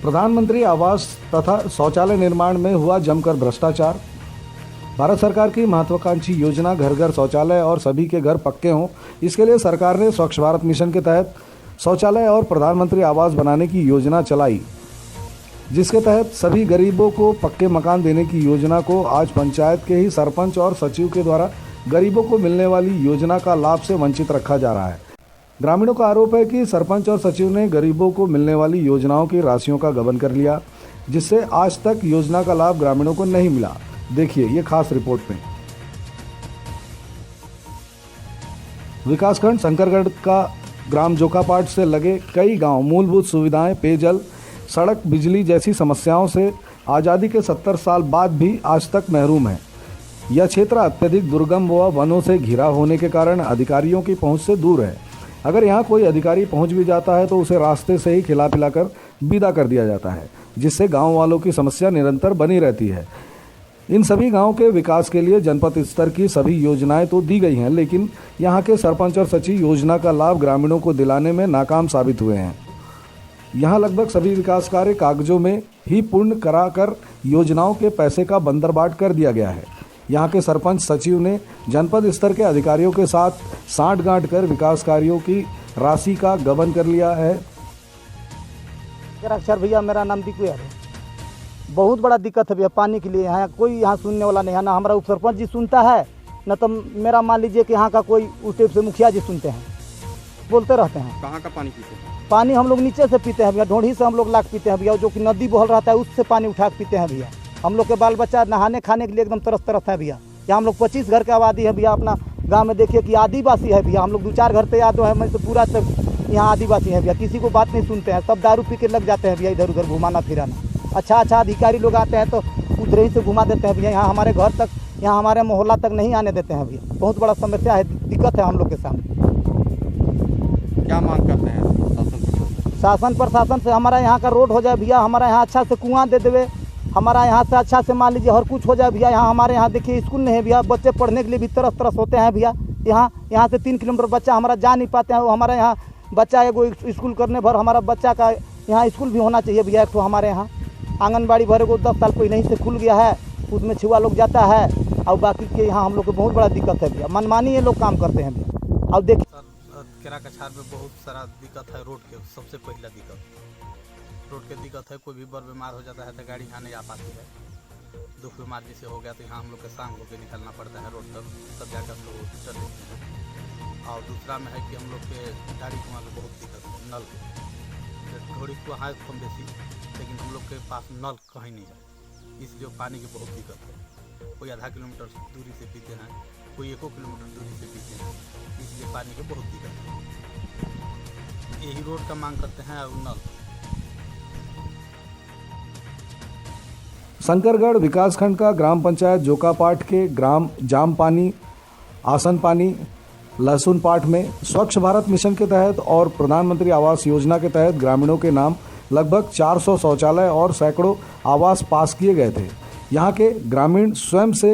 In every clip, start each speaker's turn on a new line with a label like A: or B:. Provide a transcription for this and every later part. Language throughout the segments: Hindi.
A: प्रधानमंत्री आवास तथा शौचालय निर्माण में हुआ जमकर भ्रष्टाचार। भारत सरकार की महत्वाकांक्षी योजना घर घर शौचालय और सभी के घर पक्के हों, इसके लिए सरकार ने स्वच्छ भारत मिशन के तहत शौचालय और प्रधानमंत्री आवास बनाने की योजना चलाई, जिसके तहत सभी गरीबों को पक्के मकान देने की योजना को आज पंचायत के ही सरपंच और सचिव के द्वारा गरीबों को मिलने वाली योजना का लाभ से वंचित रखा जा रहा है। ग्रामीणों का आरोप है कि सरपंच और सचिव ने गरीबों को मिलने वाली योजनाओं की राशियों का गबन कर लिया, जिससे आज तक योजना का लाभ ग्रामीणों को नहीं मिला। देखिए ये खास रिपोर्ट में। विकासखंड शंकरगढ़ का ग्राम जोकापाट से लगे कई गांव मूलभूत सुविधाएं, पेयजल, सड़क, बिजली जैसी समस्याओं से आज़ादी के 70 साल बाद भी आज तक महरूम है। यह क्षेत्र अत्यधिक दुर्गम व वनों से घिरा होने के कारण अधिकारियों की पहुंच से दूर है। अगर यहाँ कोई अधिकारी पहुंच भी जाता है तो उसे रास्ते से ही खिला पिला कर विदा कर दिया जाता है, जिससे गांव वालों की समस्या निरंतर बनी रहती है। इन सभी गांवों के विकास के लिए जनपद स्तर की सभी योजनाएं तो दी गई हैं, लेकिन यहाँ के सरपंच और सचिव योजना का लाभ ग्रामीणों को दिलाने में नाकाम साबित हुए हैं। यहाँ लगभग सभी विकास कार्य कागजों में ही पूर्ण कराकर योजनाओं के पैसे का बंदरबाट कर दिया गया है। यहाँ के सरपंच सचिव ने जनपद स्तर के अधिकारियों के साथ साँठ-गांठ कर विकास कार्यों की राशि का गबन कर लिया है।
B: अक्षर भैया, मेरा नाम दीपू है। बहुत बड़ा दिक्कत है भैया पानी के लिए। यहाँ कोई यहाँ सुनने वाला नहीं है, ना हमारा उप सरपंच जी सुनता है, न तो मेरा मान लीजिए कि यहाँ का कोई उस टाइप से मुखिया जी सुनते हैं, बोलते रहते हैं।
C: कहाँ का पानी पीते हैं?
B: पानी हम लोग नीचे से पीते हैं भैया, ढोढ़ी से हम लोग लाके पीते हैं भैया, जो कि नदी बहल रहता है उससे पानी उठा के पीते हैं भैया। हम लोग के बाल बच्चा नहाने खाने के लिए एकदम तरस तरस है भैया। यहाँ हम लोग 25 घर की आबादी है भैया। अपना गाँव में देखिए कि आदिवासी है भैया। हम लोग 2-4 घर पे याद है, मैं तो पूरा तक यहाँ आदिवासी है भैया। किसी को बात नहीं सुनते हैं, सब दारू पी के लग जाते हैं भैया इधर उधर घुमाना फिराना। अच्छा अधिकारी लोग आते हैं तो उधर ही से घुमा देते हैं भैया। यहाँ हमारे घर तक, यहाँ हमारे मोहल्ला तक नहीं आने देते हैं भैया। बहुत बड़ा समस्या है, दिक्कत है हम लोग के सामने।
C: क्या मांग करते हैं
B: शासन प्रशासन से? हमारा यहाँ का रोड हो जाए भैया, हमारा यहाँ अच्छा से कुआं दे देवे, हमारा यहाँ से अच्छा से मान लीजिए हर कुछ हो जाए भैया। यहाँ हमारे यहाँ देखिए स्कूल नहीं है भैया, बच्चे पढ़ने के लिए भी तरस तरस होते हैं भैया। यहाँ से 3 किलोमीटर बच्चा हमारा जा नहीं पाते हैं। हमारा यहाँ बच्चा एगो स्कूल करने भर हमारा बच्चा का यहाँ स्कूल भी होना चाहिए भैया। एक तो हमारे यहाँ आंगनबाड़ी भरे को 10 साल कोई नहीं से खुल गया है, उसमें छुआ लोग जाता है। और बाकी के यहाँ हम लोग को बहुत बड़ा दिक्कत है भैया, मनमानी ये लोग काम करते हैं भैया। अब देखिए
D: केरा कछार में बहुत सारा दिक्कत है। रोड के सबसे पहला दिक्कत रोड के दिक्कत है। कोई भी बर बीमार हो जाता है तो गाड़ी यहाँ नहीं आ पाती है। दुख बीमार जैसे हो गया तो यहाँ हम लोग के शाम होकर निकलना पड़ता है रोड तक, तब जाकर हम लोग हॉस्पिटल लेते हैं। और दूसरा में है कि हम लोग के गाड़ी घुमा में बहुत दिक्कत है। नल थोड़ी को है कम बेसी, लेकिन हम लोग के पास नल कहीं नहीं है, इसलिए पानी की बहुत दिक्कत है। कोई आधा किलोमीटर दूरी से पीते हैं, कोई 1 किलोमीटर दूरी से पीते हैं, इसलिए पानी की बहुत दिक्कत है। यही रोड का मांग करते हैं और नल।
A: शंकरगढ़ विकासखंड का ग्राम पंचायत जोकापाट के ग्राम जामपानी, आसनपानी, लहसुन पाठ में स्वच्छ भारत मिशन के तहत और प्रधानमंत्री आवास योजना के तहत ग्रामीणों के नाम लगभग 400 शौचालय और सैकड़ों आवास पास किए गए थे। यहाँ के ग्रामीण स्वयं से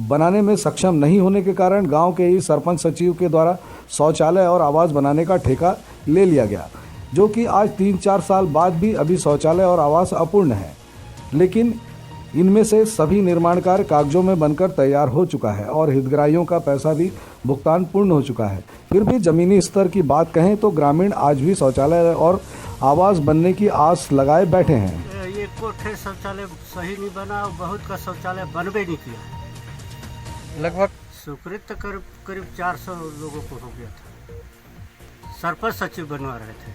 A: बनाने में सक्षम नहीं होने के कारण गांव के ही सरपंच सचिव के द्वारा शौचालय और आवास बनाने का ठेका ले लिया गया, जो कि आज 3-4 साल बाद भी अभी शौचालय और आवास अपूर्ण है। लेकिन इनमें से सभी निर्माण कार्य कागजों में बनकर तैयार हो चुका है और हितग्राहियों का पैसा भी भुगतान पूर्ण हो चुका है। फिर भी जमीनी स्तर की बात कहें तो ग्रामीण आज भी शौचालय और आवास बनने की आस लगाए बैठे हैं।
E: ये कोठे शौचालय सही नहीं बना और बहुत का शौचालय बनबे नहीं किया।
C: लगभग
E: स्वीकृत करीब 400 लोगों को हो गया था। सरपंच सचिव बनवा रहे थे,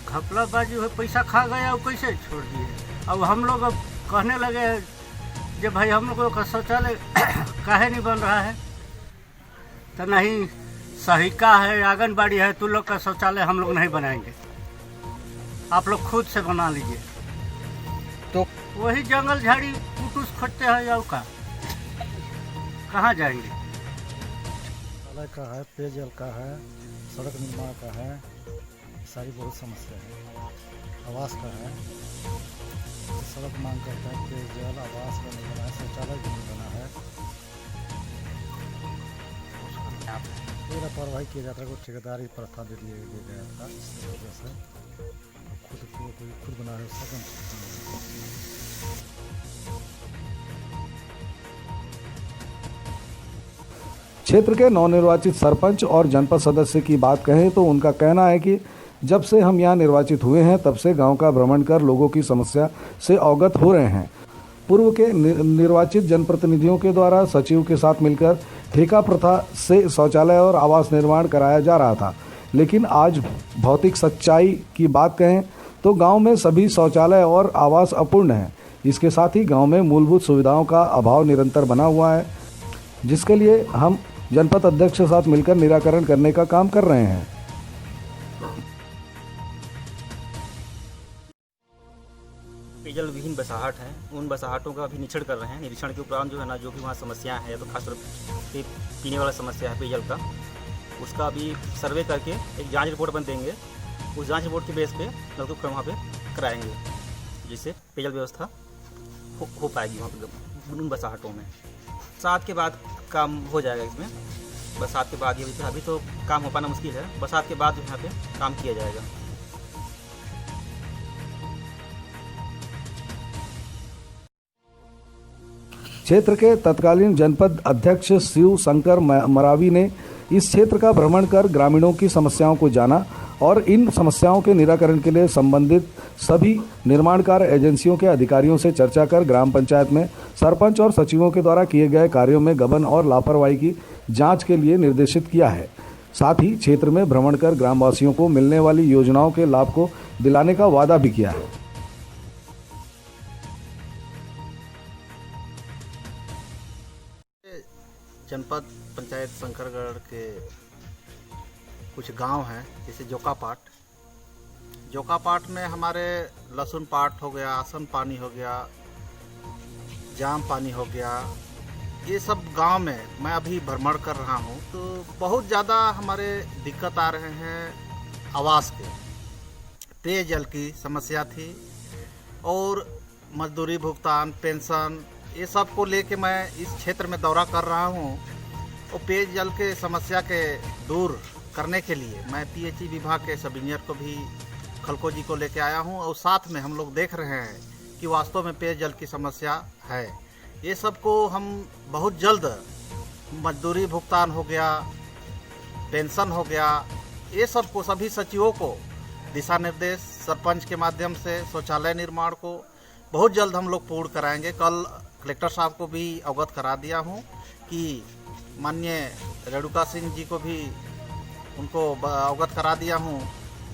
E: घपलाबाजी हुई, पैसा खा गया और कैसे छोड़ दिए। अब हम लोग अब कहने लगे जब भाई हम लोगों का शौचालय काहे नहीं बन रहा है, तो नहीं सहिका है, आंगनबाड़ी है, तो लोग का शौचालय हम लोग नहीं बनाएंगे, आप लोग खुद से बना लीजिए।
C: तो
E: वही जंगल झाड़ी कुटुस खोजते हैं या का कहाँ जाएंगे।
F: शौचालय का है, पेयजल का है, सड़क निर्माण का है, सारी बहुत समस्या है। आवास का है, सड़क मांग करता है, पेयजल आवास का नहीं बना है, शौचालय भी नहीं बना है। ये लापरवाही किया जाता है, को ठेकेदारी प्रस्ताव दे गया था, इसकी वजह से खुद बना रहे उसका कम।
A: क्षेत्र के नवनिर्वाचित सरपंच और जनपद सदस्य की बात कहें तो उनका कहना है कि जब से हम यहां निर्वाचित हुए हैं तब से गांव का भ्रमण कर लोगों की समस्या से अवगत हो रहे हैं। पूर्व के निर्वाचित जनप्रतिनिधियों के द्वारा सचिव के साथ मिलकर ठेका प्रथा से शौचालय और आवास निर्माण कराया जा रहा था, लेकिन आज भौतिक सच्चाई की बात कहें तो गांव में सभी शौचालय और आवास अपूर्ण हैं। इसके साथ ही गांव में मूलभूत सुविधाओं का अभाव निरंतर बना हुआ है, जिसके लिए हम जनपद अध्यक्ष के साथ मिलकर निराकरण करने का काम कर रहे हैं।
G: पेयजल विहीन बसाहट हैं, उन बसाहटों का भी निरीक्षण कर रहे हैं। निरीक्षण के उपरांत जो है ना, जो भी वहाँ समस्याएं हैं, तो खासतौर पे पीने वाला समस्या है पेयजल का, उसका अभी सर्वे करके एक जांच रिपोर्ट बन देंगे। उस जांच रिपोर्ट के बेस पे नलकूप वहाँ पे कराएंगे, जिससे पेयजल व्यवस्था हो पाएगी वहाँ पर उन बसाहटों में। बरसात के बाद काम हो जाएगा इसमें। बरसात के बाद ये अभी तो काम हो पाना मुश्किल है, बरसात के बाद यहाँ पे काम किया जाएगा।
A: क्षेत्र के तत्कालीन जनपद अध्यक्ष शिव शंकर मरावी ने इस क्षेत्र का भ्रमण कर ग्रामीणों की समस्याओं को जाना और इन समस्याओं के निराकरण के लिए संबंधित सभी निर्माण कार्य एजेंसियों के अधिकारियों से चर्चा कर ग्राम पंचायत में सरपंच और सचिवों के द्वारा किए गए कार्यों में गबन और लापरवाही की जांच के लिए निर्देशित किया है। साथ ही क्षेत्र में भ्रमण कर ग्रामवासियों को मिलने वाली योजनाओं के लाभ को दिलाने का वादा भी किया है।
D: जनपद पंचायत शंकरगढ़ के कुछ गांव हैं, जैसे जोकापाट में हमारे लहसुन पाट हो गया, आसन पानी हो गया, जाम पानी हो गया, ये सब गांव में मैं अभी भ्रमण कर रहा हूं, तो बहुत ज़्यादा हमारे दिक्कत आ रहे हैं। आवास के, पेयजल की समस्या थी और मजदूरी भुगतान, पेंशन, ये सब को लेके मैं इस क्षेत्र में दौरा कर रहा हूं। और पेयजल के समस्या के दूर करने के लिए मैं पीएचई विभाग के सब इंजीनियर को भी, खलको जी को लेके आया हूं, और साथ में हम लोग देख रहे हैं कि वास्तव में पेयजल की समस्या है। ये सब को हम बहुत जल्द, मजदूरी भुगतान हो गया, पेंशन हो गया, ये सब को सभी सचिवों को दिशा निर्देश सरपंच के माध्यम से शौचालय निर्माण को बहुत जल्द हम लोग पूर्ण कराएंगे। कल कलेक्टर साहब को भी अवगत करा दिया हूँ कि माननीय रेणुका सिंह जी को भी उनको अवगत करा दिया हूँ।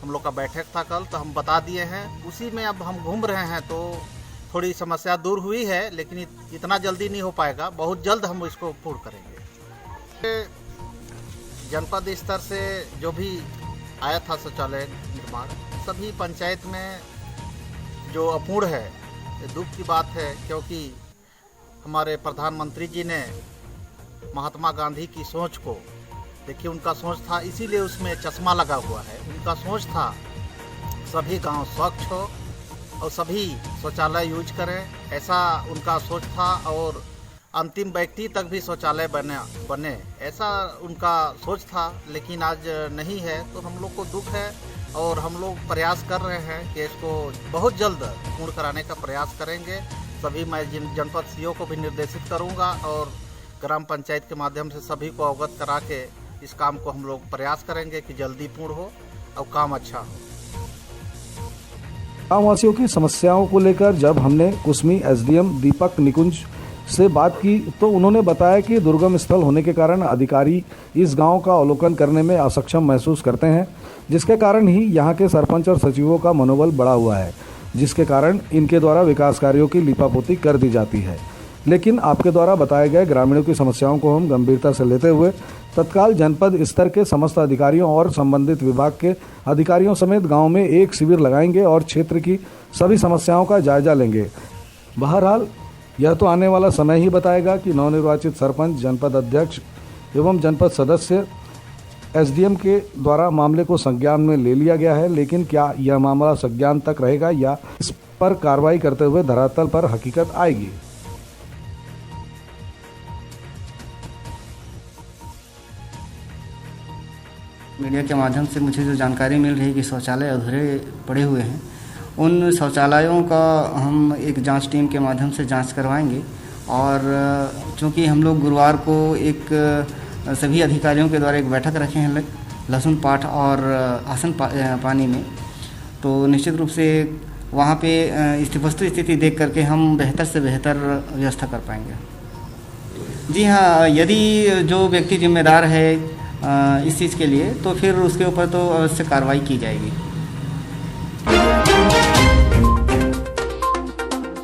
D: हम लोग का बैठक था कल, तो हम बता दिए हैं, उसी में अब हम घूम रहे हैं। तो थोड़ी समस्या दूर हुई है, लेकिन इतना जल्दी नहीं हो पाएगा, बहुत जल्द हम इसको पूर्ण करेंगे। जनपद स्तर से जो भी आया था शौचालय निर्माण, सभी पंचायत में जो अपूर्ण है, ये दुख की बात है, क्योंकि हमारे प्रधानमंत्री जी ने महात्मा गांधी की सोच को देखिए, उनका सोच था, इसीलिए उसमें चश्मा लगा हुआ है। उनका सोच था सभी गांव स्वच्छ हो और सभी शौचालय यूज करें, ऐसा उनका सोच था। और अंतिम व्यक्ति तक भी शौचालय बने, ऐसा उनका सोच था, लेकिन आज नहीं है। तो हम लोग को दुख है और हम लोग प्रयास कर रहे हैं कि इसको बहुत जल्द पूर्ण कराने का प्रयास करेंगे। सभी मैं जनपद सीओ को भी निर्देशित करूंगा और ग्राम पंचायत के माध्यम से सभी को अवगत करा के इस काम को हम लोग प्रयास करेंगे कि जल्दी पूर्ण हो और काम अच्छा हो।
A: गाँववासियों की समस्याओं को लेकर जब हमने कुसमी एसडीएम दीपक निकुंज से बात की तो उन्होंने बताया कि दुर्गम स्थल होने के कारण अधिकारी इस गांव का अवलोकन करने में असक्षम महसूस करते हैं, जिसके कारण ही यहां के सरपंच और सचिवों का मनोबल बढ़ा हुआ है, जिसके कारण इनके द्वारा विकास कार्यों की लीपापोती कर दी जाती है। लेकिन आपके द्वारा बताए गए ग्रामीणों की समस्याओं को हम गंभीरता से लेते हुए तत्काल जनपद स्तर के समस्त अधिकारियों और संबंधित विभाग के अधिकारियों समेत गांव में एक शिविर लगाएंगे और क्षेत्र की सभी समस्याओं का जायजा लेंगे। बहरहाल यह तो आने वाला समय ही बताएगा कि नवनिर्वाचित सरपंच, जनपद अध्यक्ष एवं जनपद सदस्य एसडीएम के द्वारा मामले को संज्ञान में ले लिया गया है, लेकिन क्या यह मामला संज्ञान तक रहेगा या इस पर कार्रवाई करते हुए धरातल पर हकीकत आएगी।
H: मीडिया मीडिया के माध्यम से मुझे जो जानकारी मिल रही है कि शौचालय अधूरे पड़े हुए हैं, उन शौचालयों का हम एक जांच टीम के माध्यम से जांच करवाएंगे। और चूँकि हम लोग गुरुवार को एक सभी अधिकारियों के द्वारा एक बैठक रखे हैं लहसुन पाठ और आसन पानी में, तो निश्चित रूप से वहाँ पे वस्तु स्थिति देख करके हम बेहतर से बेहतर व्यवस्था कर पाएंगे। जी हाँ, यदि जो व्यक्ति जिम्मेदार है इस चीज़ के लिए, तो फिर उसके ऊपर तो अवश्य कार्रवाई की जाएगी।